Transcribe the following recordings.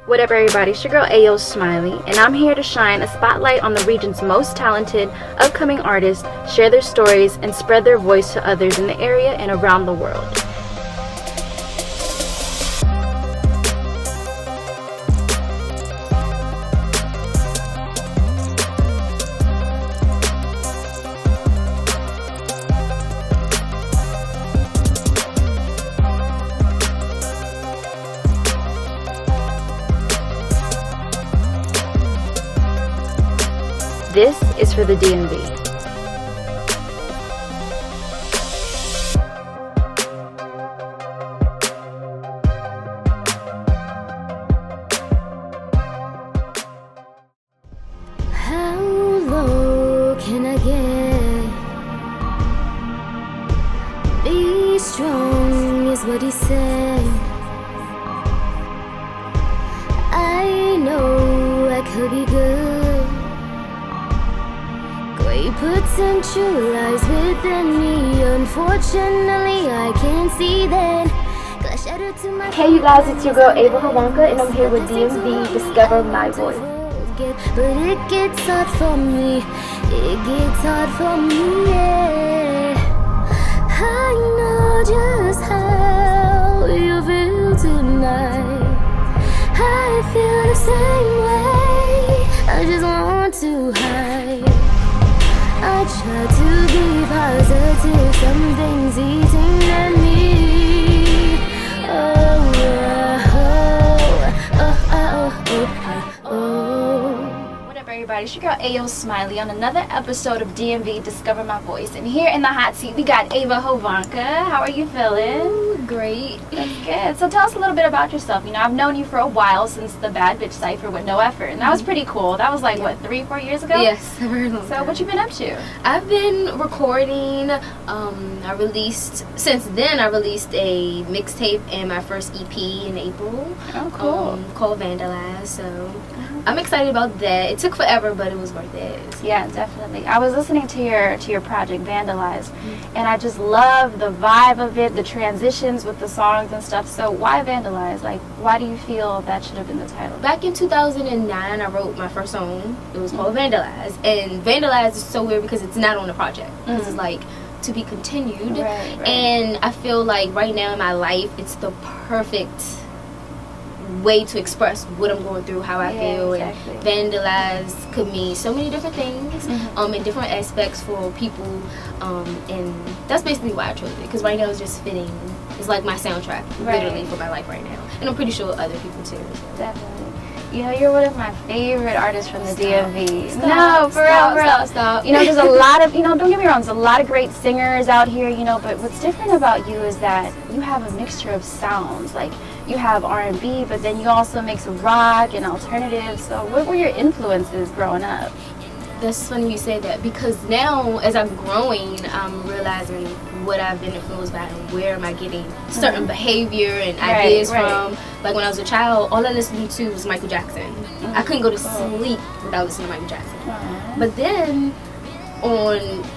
What up, everybody? It's your girl Ayo Smiley, and I'm here to shine a spotlight on the region's most talented upcoming artists, share their stories, and spread their voice to others in the area and around the world. This is for the DMV. How low can I get? Be strong is what he said. I know I could be good. Great potential lies within me. Unfortunately, I can't see that. Hey you guys, it's your girl Ava Hovanka, and I'm here with DMV Discover My Voice. But it gets hard for me. It gets hard for me, yeah. I know just how you feel tonight. I feel the same way. I just want to hide. I try to be positive, some things eating at me. Oh, oh, oh, oh, oh. What up, everybody? It's your girl Ayo Smiley on another episode of DMV Discover My Voice. And here in the hot seat, we got Ava Hovanka. How are you feeling? Great. That's good. So tell us a little bit about yourself. You know, I've known you for a while, since the Bad Bitch Cypher with No Effort. And that was pretty cool. That was like, what, 3-4 years ago? Yes, a very long So time. what you been up to? I've been recording. I released a mixtape and my first EP in April. Oh, cool. Called Vandalize. So I'm excited about that. It took forever, but it was worth it. So. Yeah, definitely. I was listening to your project Vandalize, and I just love the vibe of it, the transitions with the songs and stuff. So why Vandalize? Like, why do you feel that should have been the title? Back in 2009, I wrote my first song. It was called Vandalize, and Vandalize is so weird because it's not on the project. Because it's like to be continued. Right. And I feel like right now in my life, it's the perfect way to express what I'm going through, how I feel. Exactly. And Vandalize could mean so many different things in different aspects for people, and that's basically why I chose it, because right now it's just fitting. It's like my soundtrack literally for my life right now, and I'm pretty sure other people too. So. Definitely. You know, you're one of my favorite artists from the DMV. Stop, For real. Stop. You know, there's a lot of, don't get me wrong, there's a lot of great singers out here, but what's different about you is that you have a mixture of sounds. Like, you have R&B, but then you also mix rock and alternative. So what were your influences growing up? That's funny you say that, because now as I'm growing, I'm realizing what I've been influenced by and where am I getting certain behavior and ideas from. Like when I was a child, all I listened to was Michael Jackson. I couldn't go to sleep without listening to Michael Jackson. But then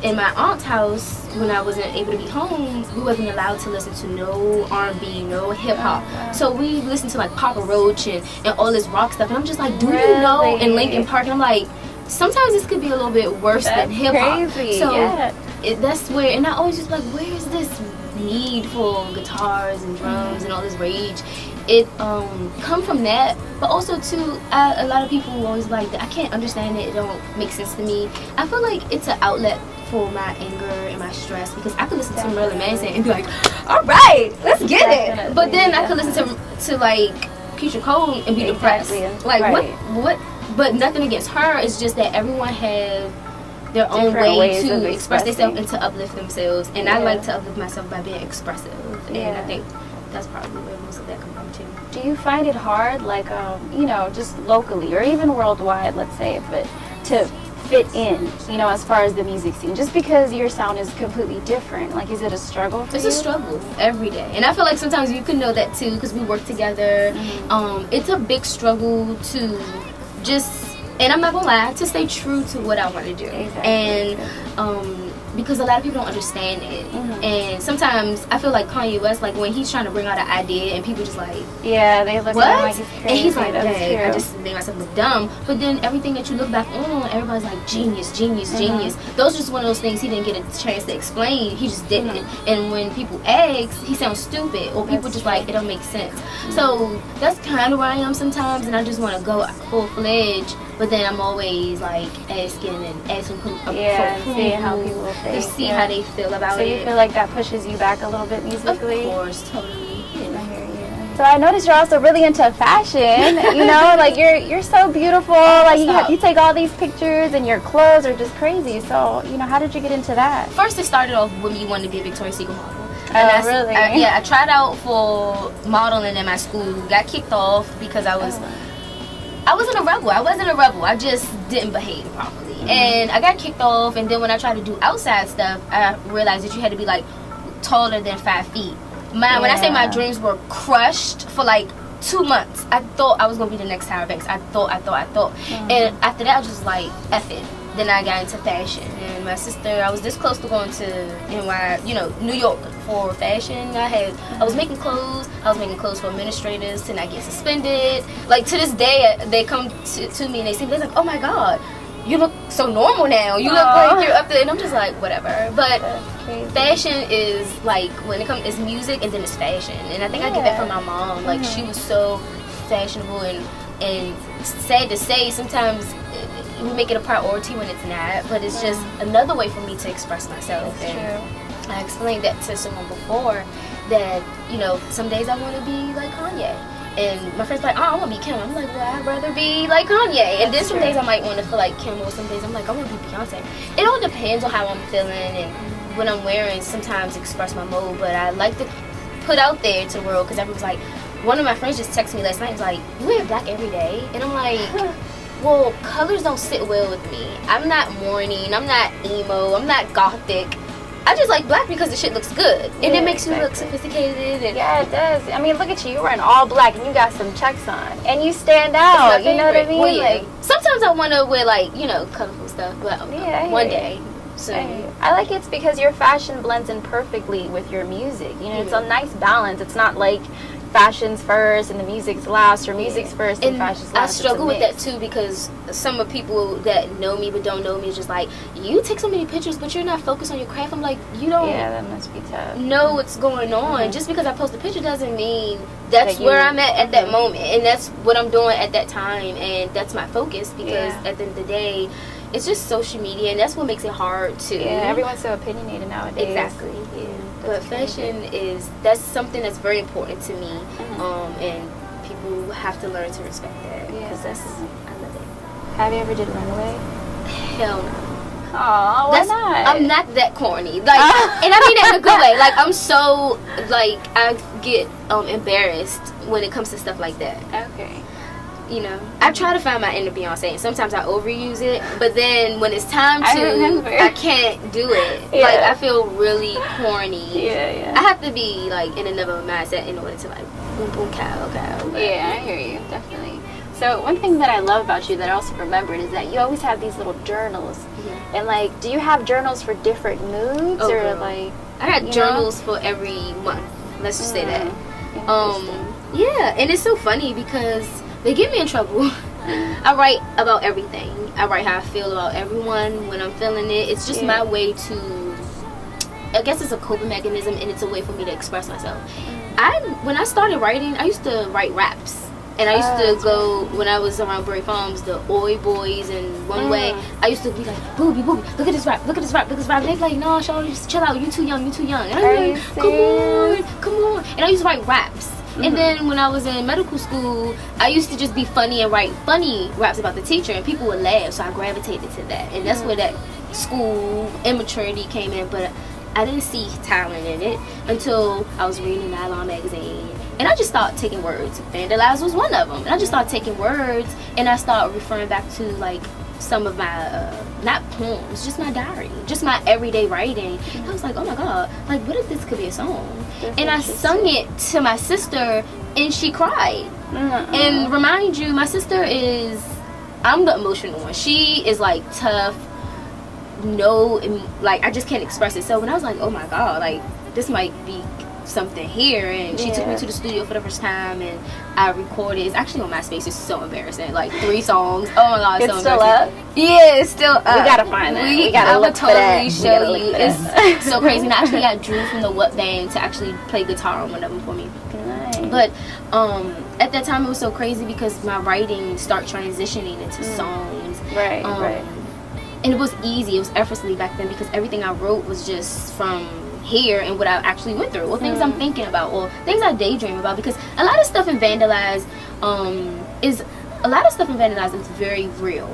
in my aunt's house, when I wasn't able to be home, we wasn't allowed to listen to no R&B, no hip hop. So we listened to like Papa Roach and all this rock stuff. And I'm just like, do you know? And Linkin Park. And I'm like, sometimes this could be a little bit worse than hip hop. So that's where, and I always just like, where is this need for guitars and drums and all this rage? It come from that, but also too, a lot of people always like that. I can't understand it. It don't make sense to me. I feel like it's an outlet for my anger and my stress, because I could listen to Marilyn Manson and be like, all right, let's get it. But then I could listen to like Keisha Cole and be depressed. Like what? But nothing against her. It's just that everyone have their own way to express themselves and to uplift themselves. And I like to uplift myself by being expressive. And I think that's probably where most of that comes from too. Do you find it hard, like, just locally or even worldwide, let's say, but to fit in, as far as the music scene, just because your sound is completely different? Like, is it a struggle for you? It's a struggle every day, and I feel like sometimes you can know that too, because we work together. It's a big struggle to just, and I'm not gonna lie, to stay true to what I want to do. And because a lot of people don't understand it. And sometimes I feel like Kanye West, like when he's trying to bring out an idea and people just like, yeah, they look at him like he's crazy. And he's like, That's dang, true. I just made myself look dumb. But then everything that you look back on, everybody's like, genius, genius, genius. Those are just one of those things he didn't get a chance to explain. He just didn't. And when people ask, he sounds stupid, or people just like, it don't make sense. So that's kind of where I am sometimes, and I just want to go full-fledged. But then I'm always like asking for seeing how people think. To see how they feel about it. So you feel like that pushes you back a little bit musically? Of course, totally. I hear you. So I noticed you're also really into fashion. You know, like you're so beautiful. Like you take all these pictures, and your clothes are just crazy. So you know, how did you get into that? First, it started off when you wanted to be a Victoria's Secret model. Oh, really? I tried out for modeling in my school. Got kicked off because I wasn't a rebel. I just didn't behave properly. And I got kicked off, and then when I tried to do outside stuff, I realized that you had to be like taller than 5 feet. When I say my dreams were crushed for like 2 months, I thought I was gonna be the next Tyra Banks. I thought. And after that, I was just like, F it. Then I got into fashion, and my sister, I was this close to going to New York for fashion. I was making clothes. I was making clothes for administrators to not get suspended. Like to this day, they come to me and they see me. They're like, "Oh my God, you look so normal now. You look like you're up there." And I'm just like, whatever. But fashion is like it's music and then it's fashion, and I think I get that from my mom. Like she was so fashionable, and sad to say, sometimes we make it a priority when it's not, but it's just another way for me to express myself. That's true. I explained that to someone before, that some days I want to be like Kanye, and my friends like, I want to be Kim. I'm like, well, I'd rather be like Kanye. And then some days I might want to feel like Kim, or some days I'm like, I want to be Beyonce. It all depends on how I'm feeling and what I'm wearing. Sometimes express my mood, but I like to put out there to the world, because everyone's like, one of my friends just texted me last night. He was like, you wear black every day? And I'm like, well, colors don't sit well with me. I'm not mourning. I'm not emo. I'm not gothic. I just like black because the shit looks good. And it makes you look sophisticated. And yeah, it does. I mean, look at you. You're wearing all black and you got some checks on. And you stand out. You know what I mean? Well, like, sometimes I want to wear, like, colorful stuff. But one day. So I like it's because your fashion blends in perfectly with your music. It's a nice balance. It's not like fashion's first and the music's last, or music's first and fashion's last. I struggle with that too, because some of people that know me but don't know me is just like, you take so many pictures but you're not focused on your craft. I'm like, you don't that must be tough. Know what's going on. Just because I post a picture doesn't mean that's where I'm at that moment, and that's what I'm doing at that time, and that's my focus, because at the end of the day, it's just social media, and that's what makes it hard to. Yeah, everyone's so opinionated nowadays. Exactly. Yeah. But fashion that's something that's very important to me, and people have to learn to respect that, because I love it. Have you ever did Runaway? Hell no. Aw, why not? I'm not that corny. Like, and I mean that in a good way. Like, I'm so, like, I get embarrassed when it comes to stuff like that. Okay. I try to find my inner Beyonce, and sometimes I overuse it, but then when it's time to, I can't do it. Like, I feel really corny. I have to be, like, in another mindset in order to, like, boom, boom, cow. Yeah, I hear you, definitely. So one thing that I love about you that I also remembered is that you always have these little journals. And, like, do you have journals for different moods, or, girl. like... I had journals for every month. Let's just say that. Yeah, and it's so funny because they get me in trouble. I write about everything. I write how I feel about everyone when I'm feeling it. It's just my way to, I guess it's a coping mechanism, and it's a way for me to express myself. When I started writing, I used to write raps. And I used to go, when I was around Bury Farms, the Oi Boys and One Way, I used to be like, booby, look at this rap, look at this rap. And they'd be like, no, Shawty, just chill out, you too young. And I'd be like, come on. And I used to write raps. And then when I was in medical school, I used to just be funny and write funny raps about the teacher, and people would laugh, so I gravitated to that. And that's where that school immaturity came in, but I didn't see talent in it until I was reading Nylon magazine. And I just started taking words. Vandalize was one of them. And I just started taking words, and I started referring back to, like, some of my, not poems, just my diary, just my everyday writing. I was like, oh my God, like, what if this could be a song? And I sung it to my sister, and she cried. And remind you, my sister I'm the emotional one. She is, like, tough, know, like I just can't express it. So when I was like, oh my god, like this might be something here, and she took me to the studio for the first time, and I recorded. It's actually on MySpace. It's so embarrassing. Like 3 songs. Oh my god, it's so still up. Yeah, it's still up. We gotta find that. We gotta look for that. I would totally show you. It's so crazy. And I actually got Drew from the What Band to actually play guitar on one of them for me. Nice. But at that time it was so crazy because my writing started transitioning into songs. Right. Right. And it was easy. It was effortlessly back then because everything I wrote was just from here and what I actually went through, or things I'm thinking about, or things I daydream about. Because a lot of stuff in Vandalize is very real.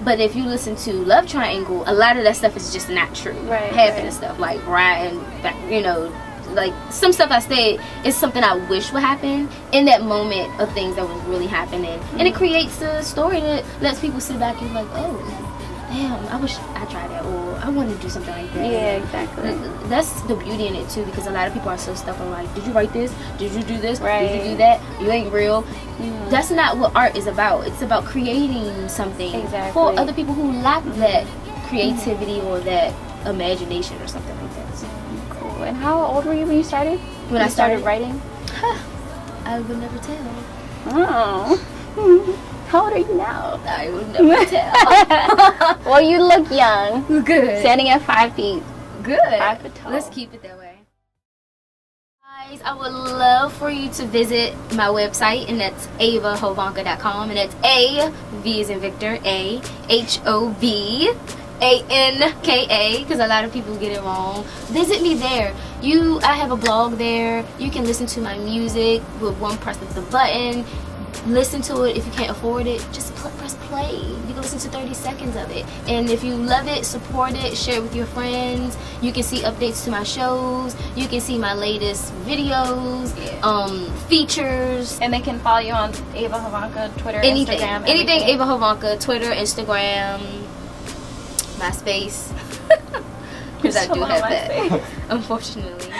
But if you listen to Love Triangle, a lot of that stuff is just not true. Half of the stuff, like riding back, you know, like some stuff I said is something I wish would happen in that moment of things that was really happening. And it creates a story that lets people sit back and be like, oh damn, I wish I tried that, or I want to do something like that. Yeah, exactly. That's the beauty in it too, because a lot of people are so stuck on like, did you write this? Did you do this? Did you do that? You ain't real. That's not what art is about. It's about creating something for other people who lack that creativity or that imagination or something like that. So. Cool. And how old were you when you started? When I started writing? I would never tell. Oh. How old are you now? I would never tell. Well, you look young. Good. Standing at 5 feet. Good. 5 foot tall. Let's keep it that way. Guys, I would love for you to visit my website, and that's avahovanka.com, and that's A, V as in Victor, A, H-O-V, A-N-K-A, because a lot of people get it wrong. Visit me there. I have a blog there. You can listen to my music with one press of the button. Listen to it. If you can't afford it, just press play. You can listen to 30 seconds of it. And if you love it, support it, share it with your friends. You can see updates to my shows. You can see my latest videos, features. And they can follow you on Ava Hovanka, Twitter, anything, Instagram. Anything Ava Hovanka, Twitter, Instagram, MySpace. Because I do have that, unfortunately.